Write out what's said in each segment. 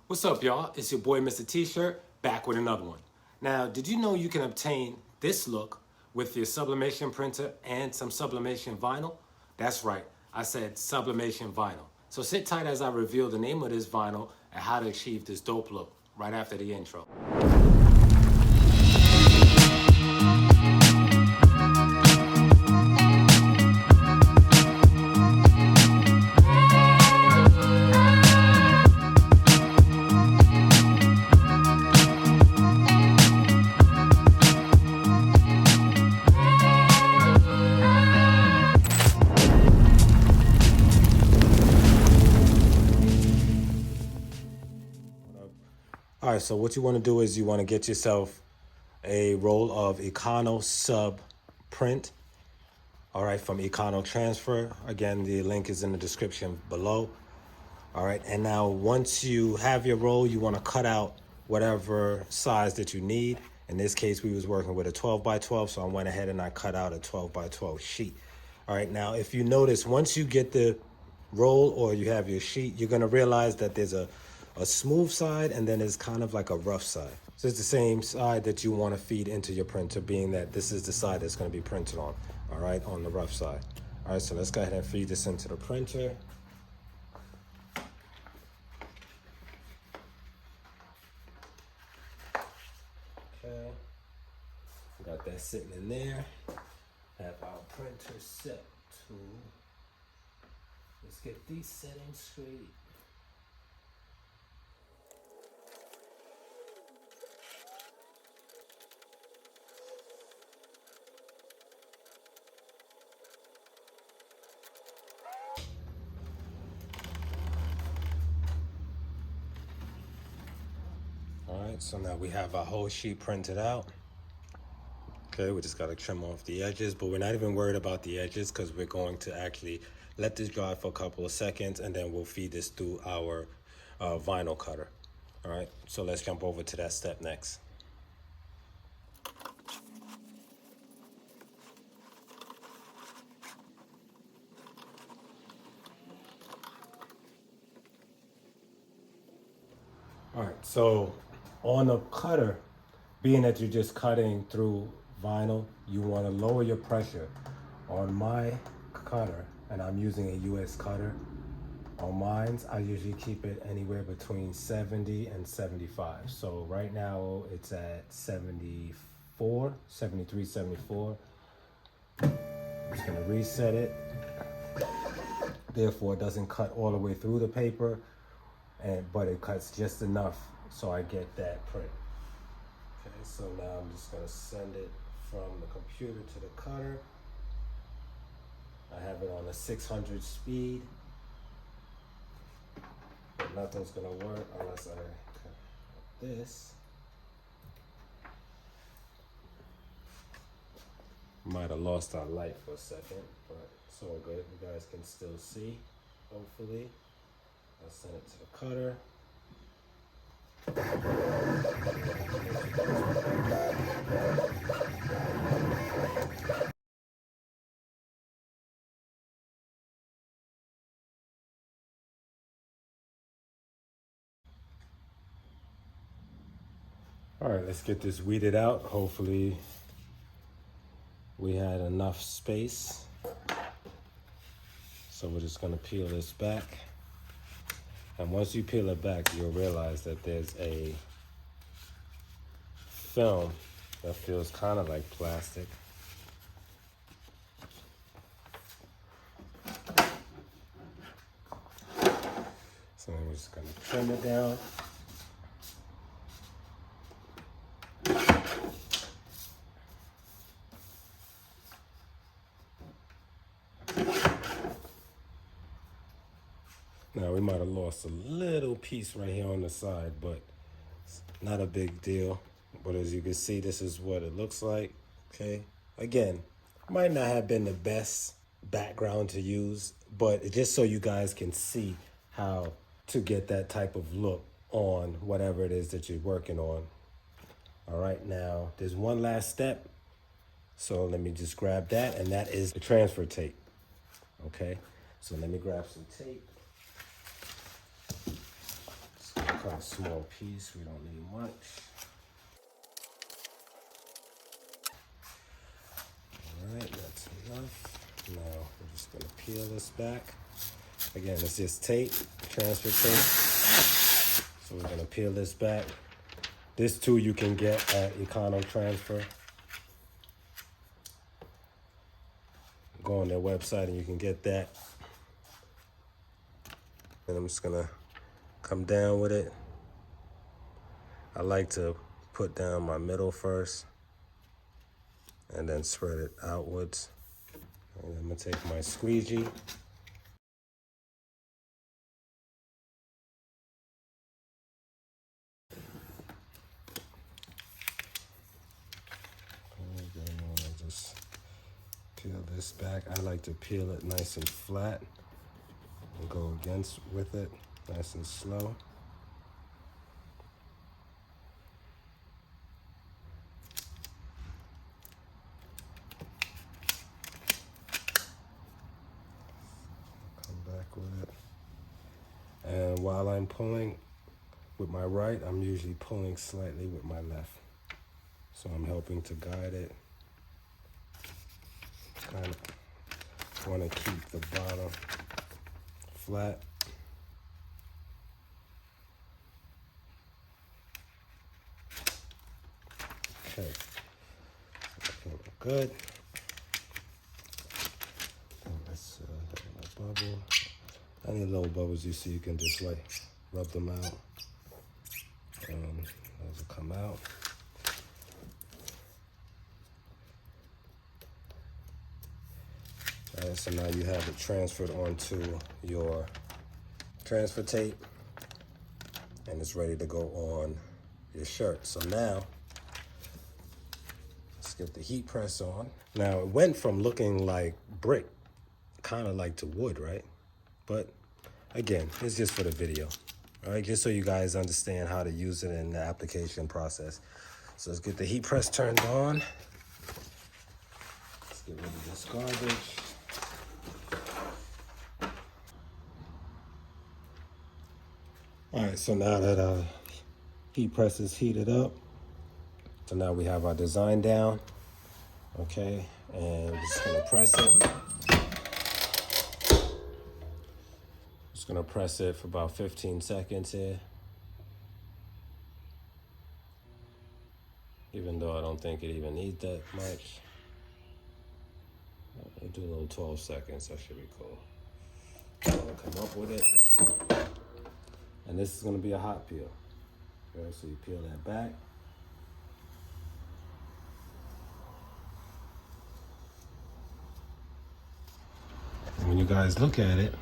What's up, y'all? It's your boy, Mr. T-Shirt, back with another one. Now, did you know you can obtain this look with your sublimation printer and some sublimation vinyl? That's right, I said sublimation vinyl. So sit tight as I reveal the name of this vinyl and how to achieve this dope look right after the intro. All right, so what you want to do is you want to get yourself a roll of Econo Sub print, all right, from Econo Transfer. Again, the link is in the description below. All right, and now once you have your roll, you want to cut out whatever size that you need. In this case, we was working with a 12 by 12, so I went ahead and I cut out a 12 by 12 sheet. All right, now if you notice, once you get the roll or you have your sheet, you're gonna realize that there's a smooth side and then there's kind of like a rough side. So it's the same side that you want to feed into your printer, being that this is the side that's going to be printed on, all right, on the rough side. All right, so let's go ahead and feed this into the printer. Okay, got that sitting in there. Have our printer set to, let's get these settings straight. All right, so now we have our whole sheet printed out. Okay, we just gotta trim off the edges, but we're not even worried about the edges because we're going to actually let this dry for a couple of seconds and then we'll feed this through our vinyl cutter. All right, so let's jump over to that step next. All right, so on the cutter, being that you're just cutting through vinyl, you want to lower your pressure. On my cutter, and I'm using a US cutter, on mine, I usually keep it anywhere between 70 and 75. So right now it's at 74, 73, 74. I'm just gonna reset it. Therefore it doesn't cut all the way through the paper, but it cuts just enough so I get that print. Okay, so now I'm just gonna send it from the computer to the cutter. I have it on a 600 speed. But nothing's gonna work unless I cut this. Might have lost our light for a second, but it's all good. You guys can still see, hopefully. I'll send it to the cutter. All right, let's get this weeded out. Hopefully we had enough space. So we're just gonna peel this back. And once you peel it back, you'll realize that there's a film that feels kind of like plastic. So then we're just gonna trim it down. Now we might have lost a little piece right here on the side, but it's not a big deal. But as you can see, this is what it looks like, okay? Again, might not have been the best background to use, but just so you guys can see how to get that type of look on whatever it is that you're working on. All right, now there's one last step. So let me just grab that, and that is the transfer tape, okay? So let me grab some tape. cut a small piece, we don't need much. Alright, that's enough. Now we're just gonna peel this back. Again, it's just tape, transfer tape. So we're gonna peel this back. This too you can get at Econo Transfer. Go on their website and you can get that. And I'm just gonna come down with it. I like to put down my middle first and then spread it outwards. And I'm gonna take my squeegee. And then I'll just peel this back. I like to peel it nice and flat and go against with it, nice and slow. Come back with it. And while I'm pulling with my right, I'm usually pulling slightly with my left. So I'm helping to guide it. Kind of want to keep the bottom flat. Okay, looking good. Let's a bubble. Any little bubbles you see, you can just like rub them out. Those will come out. All right, so now you have it transferred onto your transfer tape, and it's ready to go on your shirt. So now, let's get the heat press on. Now it went from looking like brick, kind of like to wood, right? But again, it's just for the video, all right? Just so you guys understand how to use it in the application process. So let's get the heat press turned on. Let's get rid of this garbage. All right, so now that our heat press is heated up, so now we have our design down, okay? And we're just gonna press it. Just gonna press it for about 15 seconds here. Even though I don't think it even needs that much. I'll do a little 12 seconds, that should be cool. I'll come up with it. And this is gonna be a hot peel. Okay, so you peel that back. And when you guys look at it,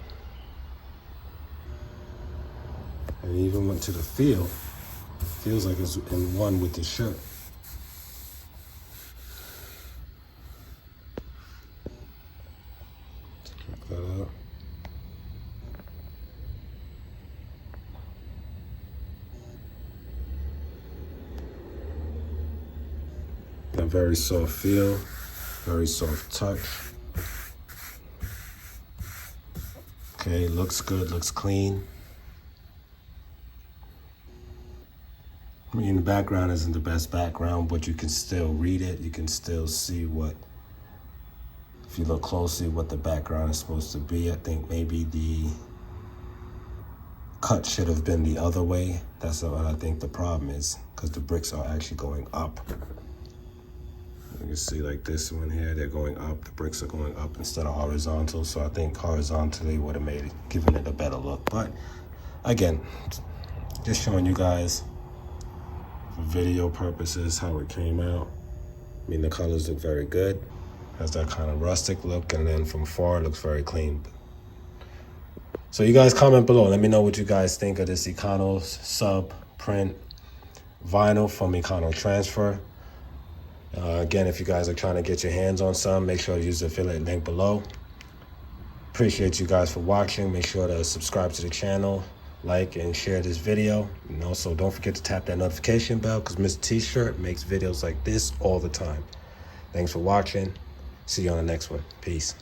and even went to the feel, it feels like it's in one with the shirt. Check that out. A very soft feel, very soft touch. Okay, looks good, looks clean. I mean, the background isn't the best background, but you can still read it. You can still see what, if you look closely, what the background is supposed to be. I think maybe the cut should have been the other way. That's what I think the problem is, because the bricks are actually going up. You can see like this one here, they're going up. The bricks are going up instead of horizontal. So I think horizontally would have made it, given it a better look. But again, just showing you guys for video purposes how it came out. I mean, the colors look very good. Has that kind of rustic look, and then from far it looks very clean. So you guys comment below. Let me know what you guys think of this Econo Sub Print Vinyl from Econo Transfer. Again, if you guys are trying to get your hands on some, make sure to use the affiliate link below. Appreciate you guys for watching. Make sure to subscribe to the channel, like and share this video. And also don't forget to tap that notification bell, because Mr. T-Shirt makes videos like this all the time. Thanks for watching. See you on the next one. Peace.